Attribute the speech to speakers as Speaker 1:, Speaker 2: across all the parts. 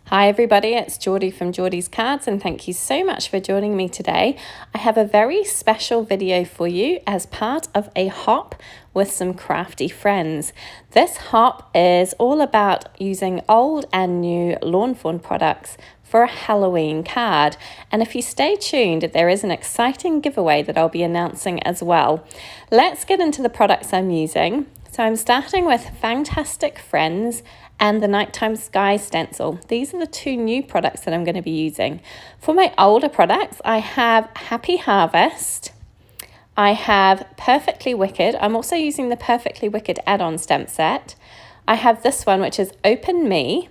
Speaker 1: Hi everybody, it's Jordy from Jordy's Cards and thank you so much for joining me today. I have a very special video for you as part of a hop with some crafty friends. This hop is all about using old and new Lawn Fawn products for a Halloween card. And if you stay tuned, there is an exciting giveaway that I'll be announcing as well. Let's get into the products I'm using. So I'm starting with Fantastic Friends and the Nighttime Sky Stencil. These are the two new products that I'm going to be using. For my older products, I have Happy Harvest. I have Perfectly Wicked. I'm also using the Perfectly Wicked add-on stamp set. I have this one, which is Open Me,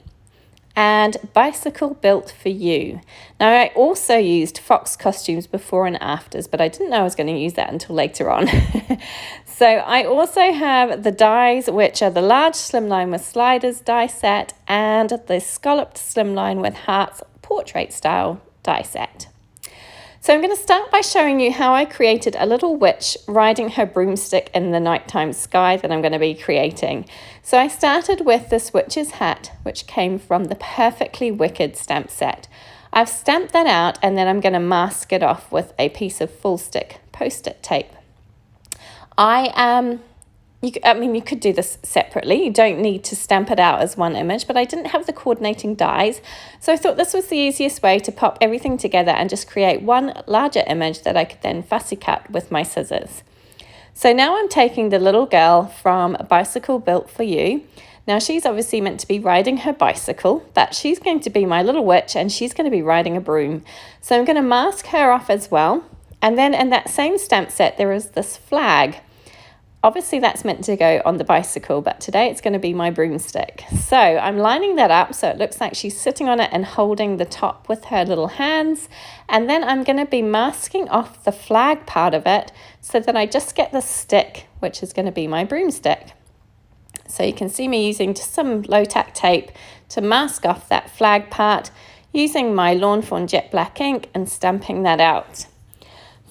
Speaker 1: and Bicycle Built for You. Now, I also used fox costumes before and afters, but I didn't know I was going to use that until later on. So I also have the dies, which are the large slimline with sliders die set and the scalloped slimline with hearts portrait style die set. So I'm going to start by showing you how I created a little witch riding her broomstick in the nighttime sky that I'm going to be creating. So I started with this witch's hat, which came from the Perfectly Wicked stamp set. I've stamped that out and then I'm going to mask it off with a piece of full stick post-it tape. You could do this separately. You don't need to stamp it out as one image, but I didn't have the coordinating dies. So I thought this was the easiest way to pop everything together and just create one larger image that I could then fussy cut with my scissors. So now I'm taking the little girl from Bicycle Built for You. Now she's obviously meant to be riding her bicycle, but she's going to be my little witch and she's going to be riding a broom. So I'm going to mask her off as well. And then in that same stamp set, there is this flag. Obviously that's meant to go on the bicycle, but today it's going to be my broomstick. So I'm lining that up so it looks like she's sitting on it and holding the top with her little hands. And then I'm going to be masking off the flag part of it so that I just get the stick, which is going to be my broomstick. So you can see me using just some low-tack tape to mask off that flag part, using my Lawn Fawn jet black ink and stamping that out.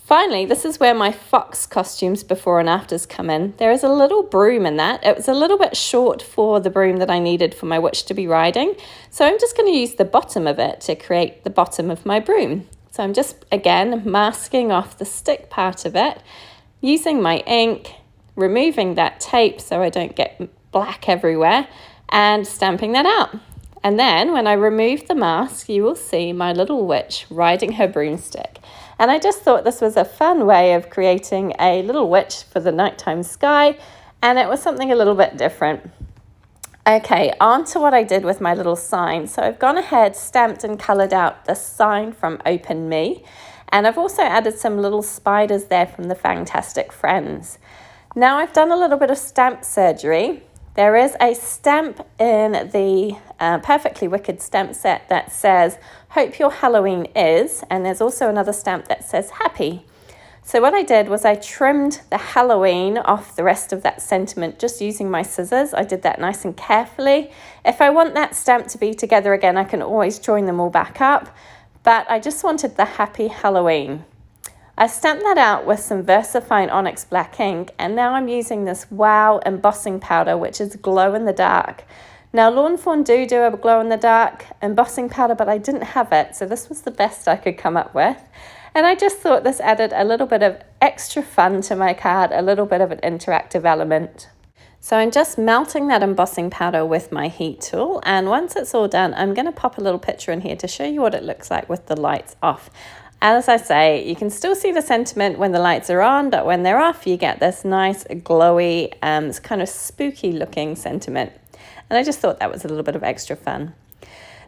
Speaker 1: Finally, this is where my fox costumes before and afters come in. There is a little broom in that. It was a little bit short for the broom that I needed for my witch to be riding. So I'm just going to use the bottom of it to create the bottom of my broom. So I'm just, again, masking off the stick part of it, using my ink, removing that tape so I don't get black everywhere, and stamping that out. And then when I remove the mask, you will see my little witch riding her broomstick. And I just thought this was a fun way of creating a little witch for the nighttime sky, and it was something a little bit different. Okay, on to what I did with my little sign. So I've gone ahead, stamped and coloured out the sign from Open Me, and I've also added some little spiders there from the Fantastic Friends. Now I've done a little bit of stamp surgery. There is a stamp in the Perfectly Wicked stamp set that says, "Hope your Halloween is," and there's also another stamp that says "Happy." So what I did was I trimmed the Halloween off the rest of that sentiment just using my scissors. I did that nice and carefully. If I want that stamp to be together again, I can always join them all back up, but I just wanted the Happy Halloween. I stamped that out with some Versafine Onyx black ink, and now I'm using this Wow embossing powder, which is glow in the dark. Now Lawn Fawn do a glow in the dark embossing powder, but I didn't have it, so this was the best I could come up with. And I just thought this added a little bit of extra fun to my card, a little bit of an interactive element. So I'm just melting that embossing powder with my heat tool, and once it's all done, I'm going to pop a little picture in here to show you what it looks like with the lights off. As I say, you can still see the sentiment when the lights are on, but when they're off, you get this nice glowy, kind of spooky looking sentiment. And I just thought that was a little bit of extra fun.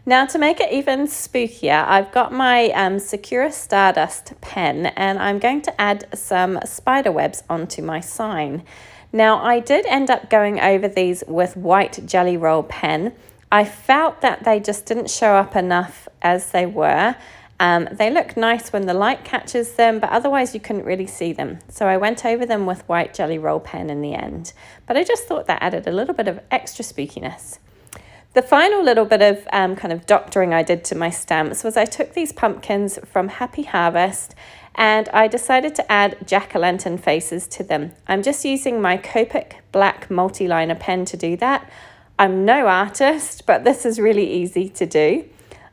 Speaker 1: Now to make it even spookier, I've got my Sakura Stardust pen, and I'm going to add some spider webs onto my sign. Now I did end up going over these with white jelly roll pen. I felt that they just didn't show up enough as they were. They look nice when the light catches them, but otherwise you couldn't really see them. So I went over them with white jelly roll pen in the end. But I just thought that added a little bit of extra spookiness. The final little bit of kind of doctoring I did to my stamps was I took these pumpkins from Happy Harvest and I decided to add jack-o'-lantern faces to them. I'm just using my Copic black multiliner pen to do that. I'm no artist, but this is really easy to do.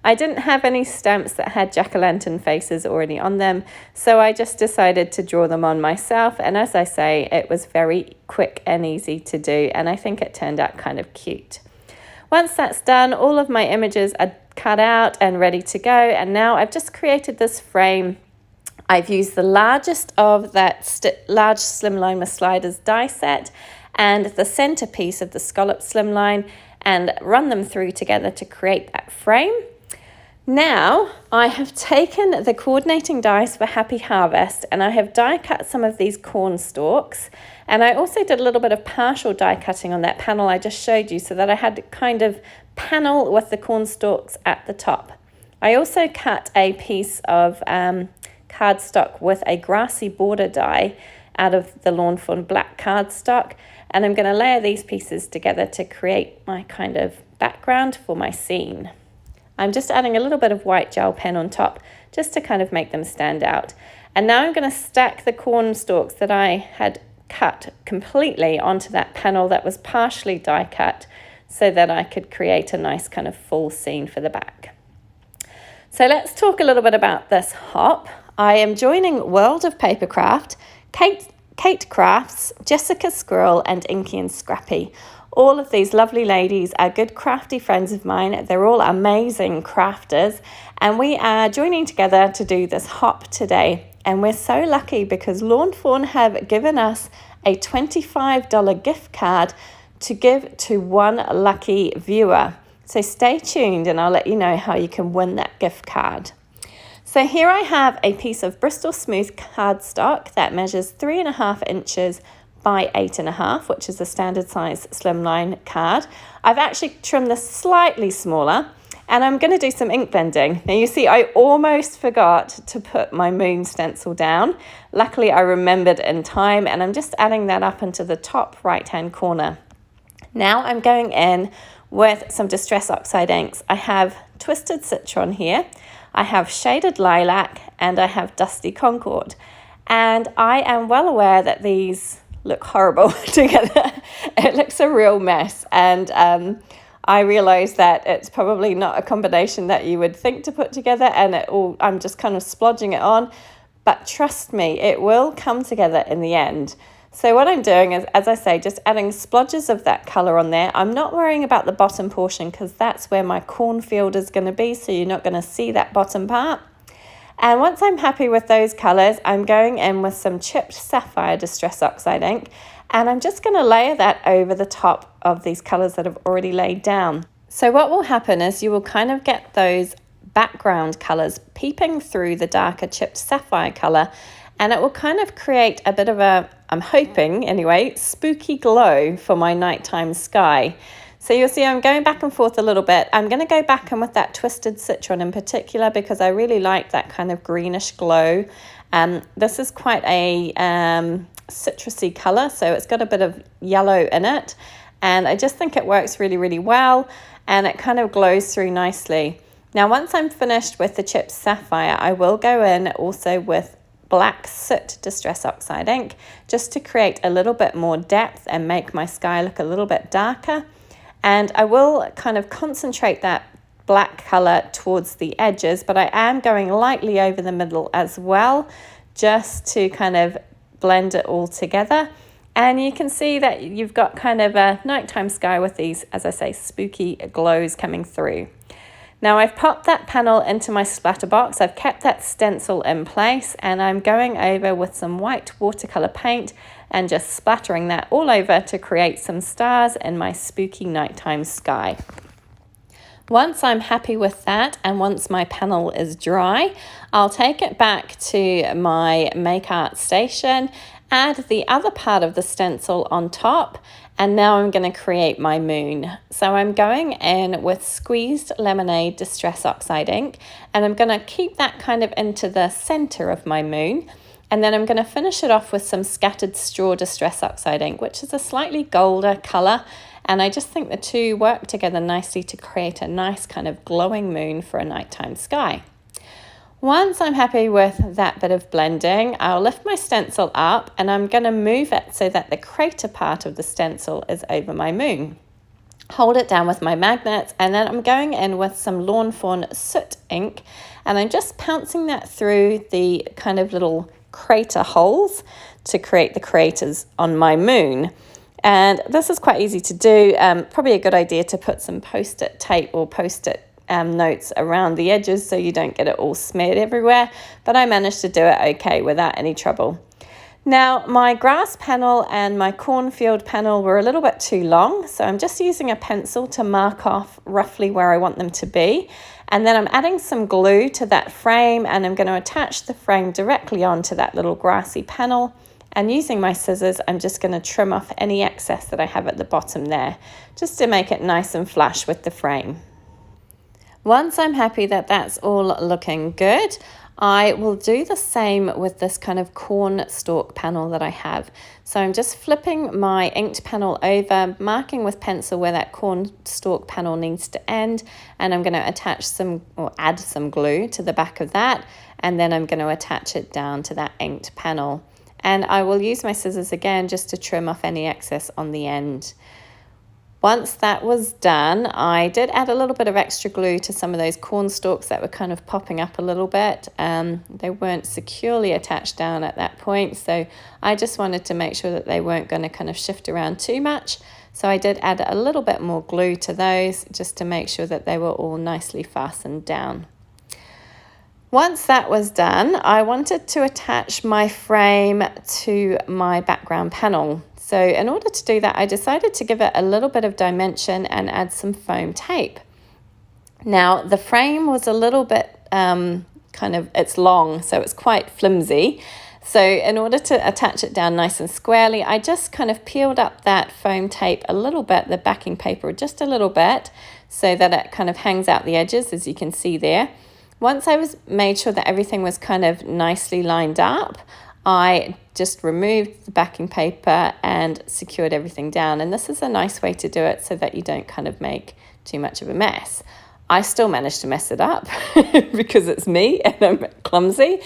Speaker 1: I didn't have any stamps that had jack-o'-lantern faces already on them, so I just decided to draw them on myself, and as I say, it was very quick and easy to do, and I think it turned out kind of cute. Once that's done, all of my images are cut out and ready to go, and now I've just created this frame. I've used the largest of that large slimline with sliders die set and the centerpiece of the scallop slimline and run them through together to create that frame. Now I have taken the coordinating dies for Happy Harvest and I have die cut some of these corn stalks, and I also did a little bit of partial die cutting on that panel I just showed you so that I had kind of panel with the corn stalks at the top. I also cut a piece of cardstock with a grassy border die out of the Lawn Fawn black cardstock, and I'm going to layer these pieces together to create my kind of background for my scene. I'm just adding a little bit of white gel pen on top just to kind of make them stand out. And now I'm going to stack the corn stalks that I had cut completely onto that panel that was partially die cut so that I could create a nice kind of full scene for the back. So let's talk a little bit about this hop. I am joining World of Papercraft, Kate Crafts, Jessica Squirrel and Inky and Scrappy. All of these lovely ladies are good crafty friends of mine. They're all amazing crafters, and we are joining together to do this hop today. And we're so lucky because Lawn Fawn have given us a $25 gift card to give to one lucky viewer. So stay tuned and I'll let you know how you can win that gift card. So here I have a piece of Bristol smooth cardstock that measures 3.5 inches by 8.5, which is a standard size slimline card. I've actually trimmed this slightly smaller, and I'm going to do some ink blending. Now you see I almost forgot to put my moon stencil down. Luckily I remembered in time, and I'm just adding that up into the top right hand corner. Now I'm going in with some Distress Oxide inks. I have Twisted Citron here, I have Shaded Lilac, and I have Dusty Concord. And I am well aware that these look horrible together. It looks a real mess, and I realize that it's probably not a combination that you would think to put together, and I'm just kind of splodging it on, but trust me, it will come together in the end. So what I'm doing is, as I say, just adding splodges of that color on there. I'm not worrying about the bottom portion because that's where my cornfield is going to be, so you're not going to see that bottom part. And once I'm happy with those colours, I'm going in with some chipped sapphire Distress Oxide ink, and I'm just going to layer that over the top of these colours that I've already laid down. So what will happen is you will kind of get those background colours peeping through the darker chipped sapphire colour, and it will kind of create a bit of a, I'm hoping anyway, spooky glow for my nighttime sky. So you'll see I'm going back and forth a little bit. I'm going to go back in with that Twisted Citron in particular because I really like that kind of greenish glow. This is quite a citrusy colour, so it's got a bit of yellow in it. And I just think it works really, really well, and it kind of glows through nicely. Now, once I'm finished with the chipped sapphire, I will go in also with Black Soot Distress Oxide ink just to create a little bit more depth and make my sky look a little bit darker. And I will kind of concentrate that black colour towards the edges, but I am going lightly over the middle as well, just to kind of blend it all together. And you can see that you've got kind of a nighttime sky with these, as I say, spooky glows coming through. Now I've popped that panel into my splatter box. I've kept that stencil in place, and I'm going over with some white watercolor paint and just splattering that all over to create some stars in my spooky nighttime sky. Once I'm happy with that, and once my panel is dry, I'll take it back to my Make Art station, add the other part of the stencil on top, and now I'm going to create my moon. So I'm going in with Squeezed Lemonade Distress Oxide ink, and I'm going to keep that kind of into the center of my moon. And then I'm going to finish it off with some Scattered Straw Distress Oxide ink, which is a slightly golder color. And I just think the two work together nicely to create a nice kind of glowing moon for a nighttime sky. Once I'm happy with that bit of blending, I'll lift my stencil up and I'm going to move it so that the crater part of the stencil is over my moon. hold it down with my magnets, and then I'm going in with some Lawn Fawn soot ink, and I'm just pouncing that through the kind of little crater holes to create the craters on my moon. And this is quite easy to do. Probably a good idea to put some post-it tape or post-it notes around the edges so you don't get it all smeared everywhere, but I managed to do it okay without any trouble. Now, my grass panel and my cornfield panel were a little bit too long, so I'm just using a pencil to mark off roughly where I want them to be. And then I'm adding some glue to that frame, and I'm going to attach the frame directly onto that little grassy panel. And using my scissors, I'm just going to trim off any excess that I have at the bottom there, just to make it nice and flush with the frame. Once I'm happy that that's all looking good, I will do the same with this kind of corn stalk panel that I have. So I'm just flipping my inked panel over, marking with pencil where that corn stalk panel needs to end, and I'm going to attach some or add some glue to the back of that, and then I'm going to attach it down to that inked panel. And I will use my scissors again just to trim off any excess on the end. Once that was done, I did add a little bit of extra glue to some of those corn stalks that were kind of popping up a little bit. They weren't securely attached down at that point, so I just wanted to make sure that they weren't going to kind of shift around too much. So I did add a little bit more glue to those just to make sure that they were all nicely fastened down. Once that was done, I wanted to attach my frame to my background panel. So in order to do that, I decided to give it a little bit of dimension and add some foam tape. Now, the frame was a little bit it's long, so it's quite flimsy. So in order to attach it down nice and squarely, I just kind of peeled up that foam tape a little bit, the backing paper just a little bit, so that it kind of hangs out the edges, as you can see there. Once I made sure that everything was kind of nicely lined up, I just removed the backing paper and secured everything down. And this is a nice way to do it so that you don't kind of make too much of a mess. I still managed to mess it up because it's me and I'm clumsy.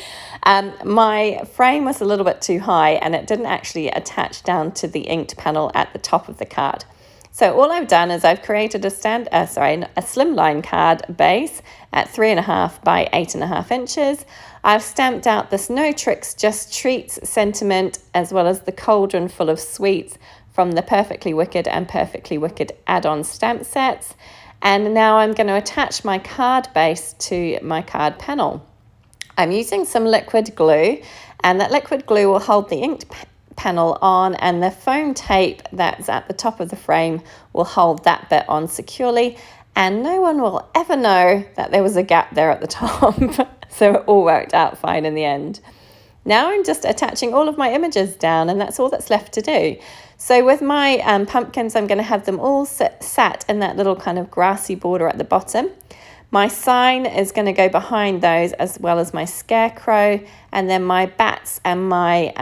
Speaker 1: My frame was a little bit too high and it didn't actually attach down to the inked panel at the top of the card. So all I've done is I've created a slimline card base at 3.5 by 8.5 inches. I've stamped out this No Tricks Just Treats sentiment, as well as the cauldron full of sweets from the Perfectly Wicked and Perfectly Wicked add-on stamp sets. And now I'm going to attach my card base to my card panel. I'm using some liquid glue, and that liquid glue will hold the inked panel on, and the foam tape that's at the top of the frame will hold that bit on securely, and no one will ever know that there was a gap there at the top. So it all worked out fine in the end. Now I'm just attaching all of my images down, and that's all that's left to do. So with my pumpkins, I'm going to have them all sat in that little kind of grassy border at the bottom. My sign is going to go behind those, as well as my scarecrow, and then my bats and my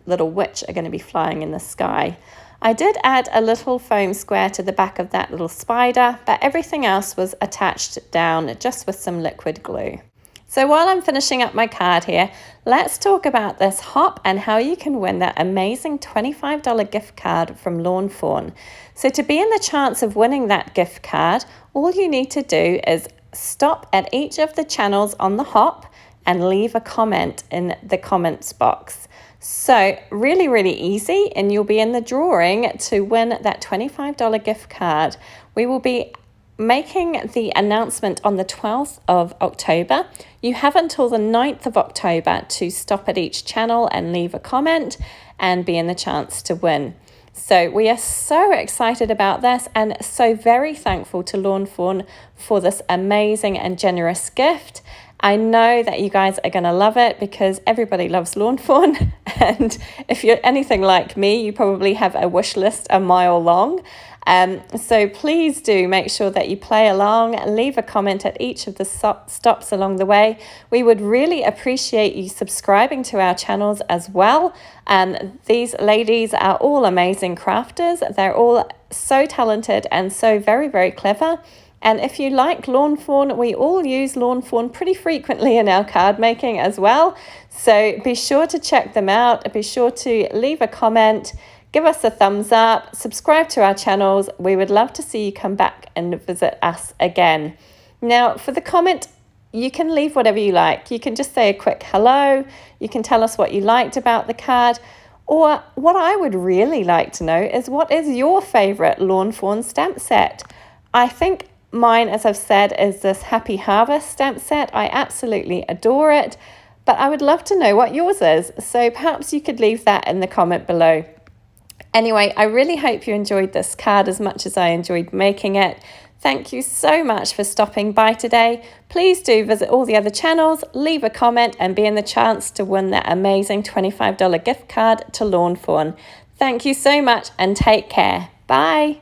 Speaker 1: little witch are going to be flying in the sky. I did add a little foam square to the back of that little spider, but everything else was attached down just with some liquid glue. So while I'm finishing up my card here, let's talk about this hop and how you can win that amazing $25 gift card from Lawn Fawn. So to be in the chance of winning that gift card, all you need to do is stop at each of the channels on the hop and leave a comment in the comments box. So really, really easy, and you'll be in the drawing to win that $25 gift card. We will be making the announcement on the 12th of October. You have until the 9th of October to stop at each channel and leave a comment and be in the chance to win. So we are so excited about this and so very thankful to Lawn Fawn for this amazing and generous gift. I know that you guys are going to love it because everybody loves Lawn Fawn, and if you're anything like me, you probably have a wish list a mile long. So please do make sure that you play along and leave a comment at each of the stops along the way. We would really appreciate you subscribing to our channels as well. These ladies are all amazing crafters. They're all so talented and so very, very clever. And if you like Lawn Fawn, we all use Lawn Fawn pretty frequently in our card making as well. So be sure to check them out. Be sure to leave a comment. Give us a thumbs up, subscribe to our channels. We would love to see you come back and visit us again. Now, for the comment, you can leave whatever you like. You can just say a quick hello. You can tell us what you liked about the card. Or what I would really like to know is, what is your favourite Lawn Fawn stamp set? I think mine, as I've said, is this Happy Harvest stamp set. I absolutely adore it, but I would love to know what yours is. So perhaps you could leave that in the comment below. Anyway, I really hope you enjoyed this card as much as I enjoyed making it. Thank you so much for stopping by today. Please do visit all the other channels, leave a comment and be in the chance to win that amazing $25 gift card to Lawn Fawn. Thank you so much and take care. Bye.